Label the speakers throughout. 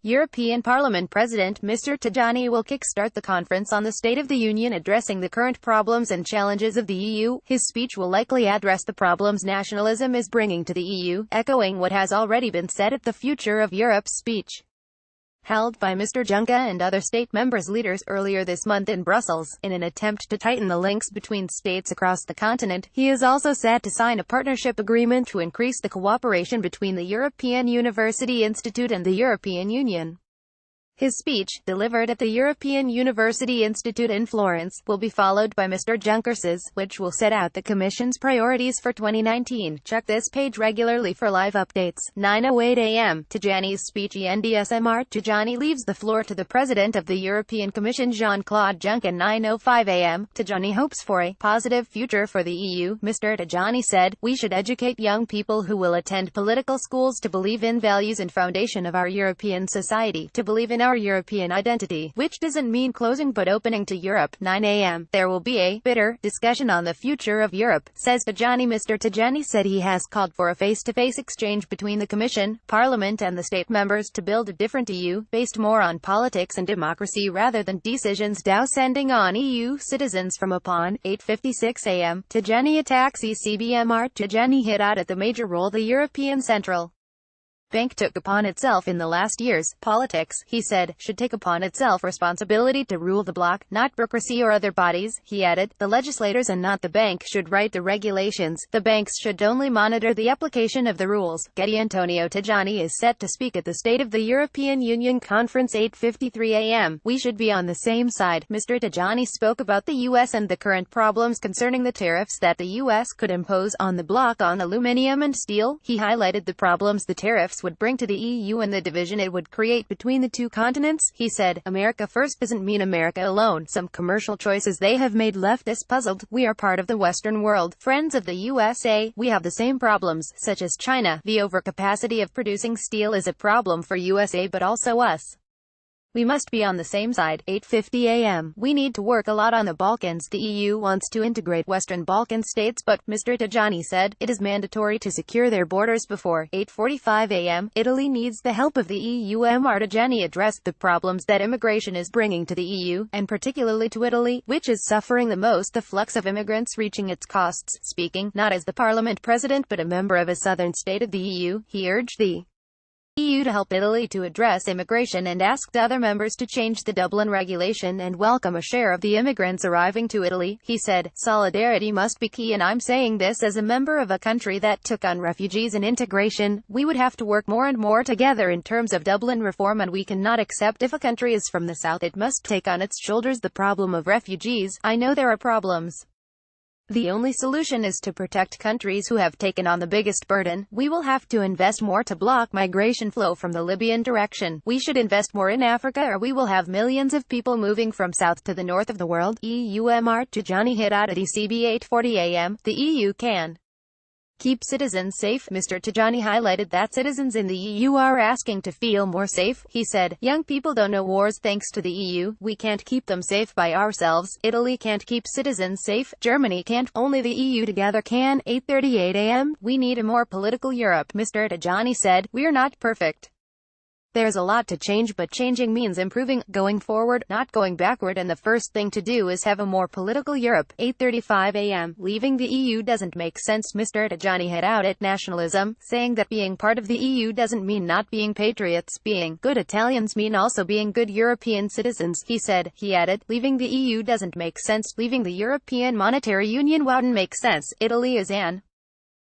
Speaker 1: European Parliament President Mr. Tajani will kickstart the conference on the State of the Union, addressing the current problems and challenges of the EU. His speech will likely address the problems nationalism is bringing to the EU, echoing what has already been said at the Future of Europe speech held by Mr. Juncker and other state members leaders earlier this month in Brussels. In an attempt to tighten the links between states across the continent, he is also set to sign a partnership agreement to increase the cooperation between the European University Institute and the European Union. His speech, delivered at the European University Institute in Florence, will be followed by Mr. Juncker's, which will set out the Commission's priorities for 2019. Check this page regularly for live updates. 9:08 a.m. Tajani's speech. Mr. Tajani leaves the floor to the President of the European Commission Jean-Claude Juncker. 9:05 a.m. Tajani hopes for a positive future for the EU. Mr. Tajani said, "We should educate young people who will attend political schools to believe in values and foundation of our European society, to believe in our European identity, which doesn't mean closing but opening to Europe." 9 a.m. There will be a bitter discussion on the future of Europe, says Tajani. Mr. Tajani said he has called for a face-to-face exchange between the Commission, Parliament and the state members to build a different EU, based more on politics and democracy rather than decisions depending on EU citizens. From upon 8:56 a.m. Tajani attacks ECB. Mr. Tajani hit out at the major role the European Central Bank took upon itself in the last years. Politics, he said, should take upon itself responsibility to rule the bloc, not bureaucracy or other bodies. He added, the legislators and not the bank should write the regulations. The banks should only monitor the application of the rules. Getty. Antonio Tajani is set to speak at the State of the European Union Conference. 8:53 a.m. We should be on the same side. Mr. Tajani spoke about the U.S. and the current problems concerning the tariffs that the U.S. could impose on the bloc on aluminium and steel. He highlighted the problems the tariffs would bring to the EU and the division it would create between the two continents. He said, America first doesn't mean America alone. Some commercial choices they have made left us puzzled. We are part of the Western world, friends of the USA. We have the same problems, such as China. The overcapacity of producing steel is a problem for USA but also us. We must be on the same side. 8:50 a.m. We need to work a lot on the Balkans. The EU wants to integrate Western Balkan states, but, Mr. Tajani said, it is mandatory to secure their borders before. 8:45 a.m. Italy needs the help of the EU. Mr. Tajani addressed the problems that immigration is bringing to the EU, and particularly to Italy, which is suffering the most the flux of immigrants reaching its costs. Speaking, not as the Parliament President but a member of a southern state of the EU, he urged the EU to help Italy to address immigration and asked other members to change the Dublin regulation and welcome a share of the immigrants arriving to Italy. He said, solidarity must be key, and I'm saying this as a member of a country that took on refugees and integration. We would have to work more and more together in terms of Dublin reform, and we cannot accept if a country is from the south it must take on its shoulders the problem of refugees. I know there are problems. The only solution is to protect countries who have taken on the biggest burden. We will have to invest more to block migration flow from the Libyan direction. We should invest more in Africa, or we will have millions of people moving from south to the north of the world. Mr. Tajani hit out at ECB. 8:40 a.m. The EU can keep citizens safe. Mr. Tajani highlighted that citizens in the EU are asking to feel more safe. He said, young people don't know wars thanks to the EU. We can't keep them safe by ourselves. Italy can't keep citizens safe. Germany can't. Only the EU together can. 8:38 a.m. We need a more political Europe. Mr. Tajani said, we're not perfect. There's a lot to change, but changing means improving, going forward, not going backward, and the first thing to do is have a more political Europe. 8:35 a.m. Leaving the EU doesn't make sense. Mr. Tajani hit out at nationalism, saying that being part of the EU doesn't mean not being patriots. Being good Italians mean also being good European citizens, he said. He added, leaving the EU doesn't make sense. Leaving the European Monetary Union wouldn't make sense. Italy is an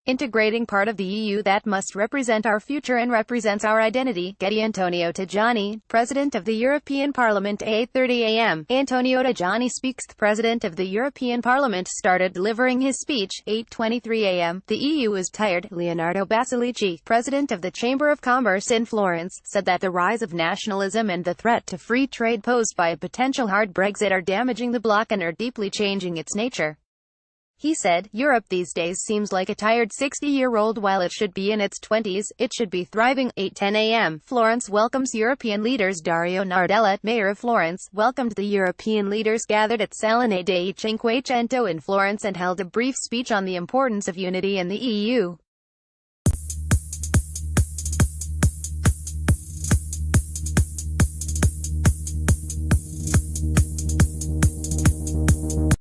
Speaker 1: integrating part of the EU that must represent our future and represents our identity. Getty. Antonio Tajani, President of the European Parliament. 8:30 a.m. Antonio Tajani speaks. The President of the European Parliament started delivering his speech. 8:23 a.m. The EU is tired. Leonardo Basilici, President of the Chamber of Commerce in Florence, said that the rise of nationalism and the threat to free trade posed by a potential hard Brexit are damaging the bloc and are deeply changing its nature. He said, Europe these days seems like a tired 60-year-old while it should be in its 20s. It should be thriving. 8:10 a.m. Florence welcomes European leaders. Dario Nardella, mayor of Florence, welcomed the European leaders gathered at Salone dei Cinquecento in Florence and held a brief speech on the importance of unity in the EU.